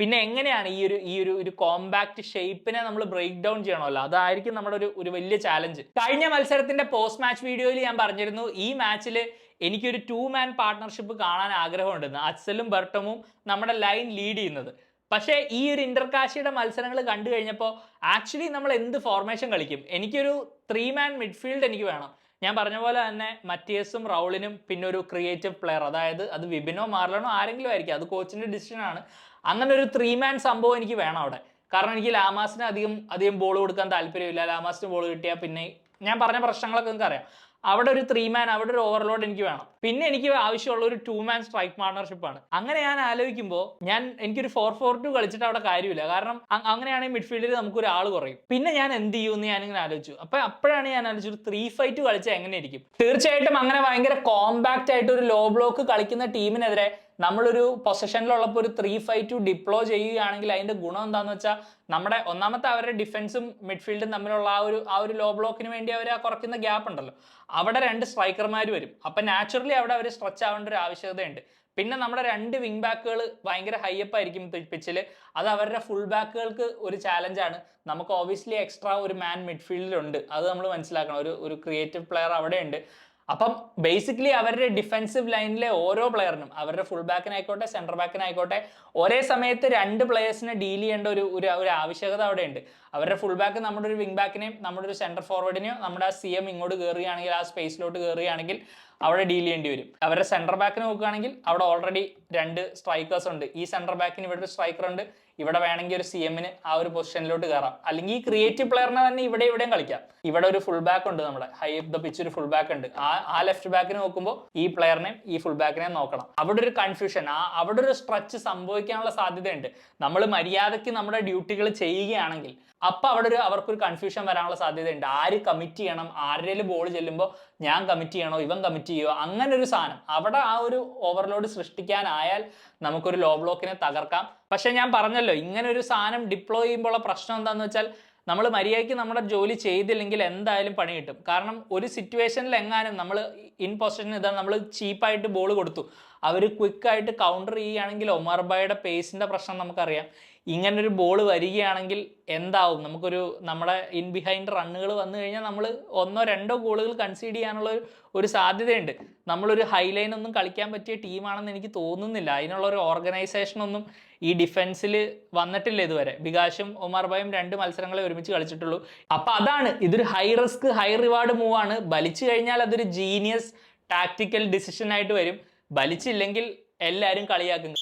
പിന്നെ എങ്ങനെയാണ് ഈ ഒരു കോമ്പാക്ട് ഷേപ്പിനെ നമ്മൾ ബ്രേക്ക് ഡൗൺ ചെയ്യണമല്ലോ, അതായിരിക്കും നമ്മുടെ ഒരു വലിയ ചാലഞ്ച്. കഴിഞ്ഞ മത്സരത്തിന്റെ പോസ്റ്റ് മാച്ച് വീഡിയോയിൽ ഞാൻ പറഞ്ഞിരുന്നു ഈ മാച്ചിൽ എനിക്കൊരു 2-man പാർട്ട്ണർഷിപ്പ് കാണാൻ ആഗ്രഹമുണ്ടെന്ന്, അച്സലും ബർട്ടമും നമ്മുടെ ലൈൻ ലീഡ് ചെയ്യുന്നത്. പക്ഷേ ഈ ഒരു ഇന്റർകാശിയുടെ മത്സരങ്ങൾ കണ്ടു കഴിഞ്ഞപ്പോൾ ആക്ച്വലി നമ്മൾ എന്ത് ഫോർമേഷൻ കളിക്കും? എനിക്കൊരു 3-man മിഡ്ഫീൽഡ് എനിക്ക് വേണം. ഞാൻ പറഞ്ഞ പോലെ തന്നെ മറ്റിയസും റൗളിനും പിന്നെ ഒരു ക്രിയേറ്റീവ് പ്ലെയർ, അതായത് അത് വിബിനോ മാർലണോ ആരെങ്കിലും ആയിരിക്കും, അത് കോച്ചിന്റെ ഡിസിഷൻ ആണ്. അങ്ങനെ ഒരു 3-man സംഭവം എനിക്ക് വേണം അവിടെ. കാരണം എനിക്ക് ലാമാസിന് അധികം ബോൾ കൊടുക്കാൻ താല്പര്യമില്ല. ലാമാസിന് ബോൾ കിട്ടിയാൽ പിന്നെ ഞാൻ പറഞ്ഞ പ്രശ്നങ്ങളൊക്കെ നിങ്ങൾക്ക് അറിയാം. അവിടെ ഒരു 3-man, അവിടെ ഒരു ഓവർലോഡ് എനിക്ക് വേണം. പിന്നെ എനിക്ക് ആവശ്യമുള്ള ഒരു 2-man സ്ട്രൈക്ക് പാർട്ണർഷിപ്പ് ആണ്. അങ്ങനെ ഞാൻ ആലോചിക്കുമ്പോൾ എനിക്കൊരു 4-4-2 കളിച്ചിട്ട് അവിടെ കാര്യമില്ല. കാരണം അങ്ങനെയാണെങ്കിൽ മിഡ്ഫീൽഡിൽ നമുക്ക് ഒരു ആൾ കുറയും. പിന്നെ ഞാൻ എന്ത് ചെയ്യുമെന്ന് ഞാനിങ്ങനെ ആലോചിച്ചു. അപ്പോഴാണ് ഞാൻ ആലോചിച്ചു ഒരു 3-5-2 കളിച്ചാൽ എങ്ങനെയായിരിക്കും. തീർച്ചയായിട്ടും അങ്ങനെ ഭയങ്കര കോമ്പാക്ട് ആയിട്ട് ഒരു ലോ ബ്ലോക്ക് കളിക്കുന്ന ടീമിനെതിരെ നമ്മളൊരു പൊസിഷനിലുള്ളപ്പോൾ ഒരു 3-5-2 ഡിപ്ലോ ചെയ്യുകയാണെങ്കിൽ അതിന്റെ ഗുണം എന്താണെന്ന് വെച്ചാൽ നമ്മുടെ ഒന്നാമത്തെ അവരുടെ ഡിഫൻസും മിഡ്ഫീൽഡും തമ്മിലുള്ള ആ ഒരു ലോ ബ്ലോക്കിന് വേണ്ടി അവർ കുറയ്ക്കുന്ന ഗ്യാപ്പ് ഉണ്ടല്ലോ, അവിടെ 2 സ്ട്രൈക്കർമാർ വരും. അപ്പൊ നാച്ചുറലി അവിടെ അവർ സ്ട്രെച്ച് ആവേണ്ട ഒരു ആവശ്യകതയുണ്ട്. പിന്നെ നമ്മുടെ 2 വിങ് ബാക്കുകൾ ഭയങ്കര ഹൈപ്പ് ആയിരിക്കും പിച്ചിൽ. അത് അവരുടെ ഫുൾ ബാക്കുകൾക്ക് ഒരു ചാലഞ്ചാണ്. നമുക്ക് ഓബിയസ്ലി എക്സ്ട്രാ ഒരു മാൻ മിഡ്ഫീൽഡിലുണ്ട്, അത് നമ്മൾ മനസ്സിലാക്കണം. ഒരു ക്രിയേറ്റീവ് പ്ലെയർ അവിടെ ഉണ്ട്. അപ്പം ബേസിക്കലി അവരുടെ ഡിഫൻസീവ് ലൈനിലെ ഓരോ പ്ലെയറിനും, അവരുടെ ഫുൾ ബാക്കിനായിക്കോട്ടെ സെൻറ്റർ ബാക്കിനായിക്കോട്ടെ, ഒരേ സമയത്ത് 2 പ്ലെയേഴ്സിനെ ഡീൽ ചെയ്യേണ്ട ഒരു ആവശ്യകത അവിടെ ഉണ്ട്. അവരുടെ ഫുൾ ബാക്ക് നമ്മുടെ ഒരു വിങ് ബാക്കിനെയും നമ്മുടെ ഒരു സെൻറ്റർ ഫോർവേഡിനെയോ നമ്മുടെ ആ CM ഇങ്ങോട്ട് കയറുകയാണെങ്കിൽ, ആ സ്പേസിലോട്ട് കയറുകയാണെങ്കിൽ അവിടെ ഡീൽ ചെയ്യേണ്ടി വരും. അവരുടെ സെൻറ്റർ ബാക്കിന് നോക്കുകയാണെങ്കിൽ അവിടെ ഓൾറെഡി 2 സ്ട്രൈക്കേഴ്സ് ഉണ്ട്. ഈ സെൻറ്റർ ബാക്കിന് ഇവിടെ ഒരു സ്ട്രൈക്കർ ഉണ്ട്. ഇവിടെ വേണമെങ്കിൽ ഒരു CMന് ആ ഒരു പൊസിഷനിലോട്ട് കയറാം. അല്ലെങ്കിൽ ഈ ക്രിയേറ്റീവ് പ്ലെയറിനെ തന്നെ ഇവിടെയും കളിക്കാം. ഇവിടെ ഒരു ഫുൾ ബാക്ക് ഉണ്ട്, നമ്മുടെ ഹൈ അപ്പ് ദ പിച്ച് ഒരു ഫുൾ ബാക്ക് ഉണ്ട്. ആ ലെഫ്റ്റ് ബാക്കിന് നോക്കുമ്പോൾ ഈ പ്ലെയറിനെയും ഈ ഫുൾ ബാക്കിനെയും നോക്കണം. അവിടെ ഒരു കൺഫ്യൂഷൻ, അവിടെ ഒരു സ്ട്രെച്ച് സംഭവിക്കാനുള്ള സാധ്യതയുണ്ട്. നമ്മൾ മര്യാദയ്ക്ക് നമ്മുടെ ഡ്യൂട്ടികൾ ചെയ്യുകയാണെങ്കിൽ അപ്പൊ അവിടെ അവർക്കൊരു കൺഫ്യൂഷൻ വരാനുള്ള സാധ്യതയുണ്ട്. ആര് കമ്മിറ്റ് ചെയ്യണം, ആരുടെയും ബോൾ ചെല്ലുമ്പോൾ ഞാൻ കമ്മിറ്റ് ചെയ്യണോ ഇവൻ കമ്മിറ്റ് ചെയ്യോ, അങ്ങനെ ഒരു സാധനം അവിടെ ആ ഒരു ഓവർലോഡ് സൃഷ്ടിക്കാനായാൽ നമുക്കൊരു ലോ ബ്ലോക്കിനെ തകർക്കാം. പക്ഷെ ഞാൻ പറഞ്ഞല്ലോ, ഇങ്ങനെ ഒരു സാധനം ഡിപ്ലോയ് ചെയ്യുമ്പോൾ പ്രശ്നം എന്താണെന്ന് വെച്ചാൽ നമ്മൾ മര്യാദയ്ക്ക് നമ്മുടെ ജോലി ചെയ്തില്ലെങ്കിൽ എന്തായാലും പണി കിട്ടും. കാരണം ഒരു സിറ്റുവേഷനിൽ എങ്ങാനും നമ്മൾ ഇൻ പൊസിഷൻ ഇതാണ്, നമ്മൾ ചീപ്പായിട്ട് ബോൾ കൊടുത്തു, അവർ ക്വിക്കായിട്ട് കൗണ്ടർ ചെയ്യുകയാണെങ്കിൽ ഒമർ ബായുടെ പേസിന്റെ പ്രശ്നം നമുക്കറിയാം. ഇങ്ങനൊരു ബോൾ വരികയാണെങ്കിൽ എന്താവും, നമ്മുടെ ഇൻ ബിഹൈൻഡ് റണ്ണുകൾ വന്നു കഴിഞ്ഞാൽ നമ്മൾ 1-2 ഗോളുകൾ കൺസീഡ് ചെയ്യാനുള്ള ഒരു സാധ്യതയുണ്ട്. നമ്മളൊരു ഹൈലൈൻ ഒന്നും കളിക്കാൻ പറ്റിയ ടീമാണെന്ന് എനിക്ക് തോന്നുന്നില്ല. അതിനുള്ള ഒരു ഓർഗനൈസേഷൻ ഒന്നും ഈ ഡിഫൻസിൽ വന്നിട്ടില്ല ഇതുവരെ. ബികാഷും ഒമർ ബായും 2 മത്സരങ്ങളെ ഒരുമിച്ച് കളിച്ചിട്ടുള്ളൂ. അപ്പൊ അതാണ്, ഇതൊരു high risk high reward move ആണ്. ബലിച്ചു കഴിഞ്ഞാൽ അതൊരു ജീനിയസ് ടാക്ടിക്കൽ ഡിസിഷൻ ആയിട്ട് വരും. ബലിച്ചില്ലെങ്കിൽ എല്ലാവരും കളിയാക്കും.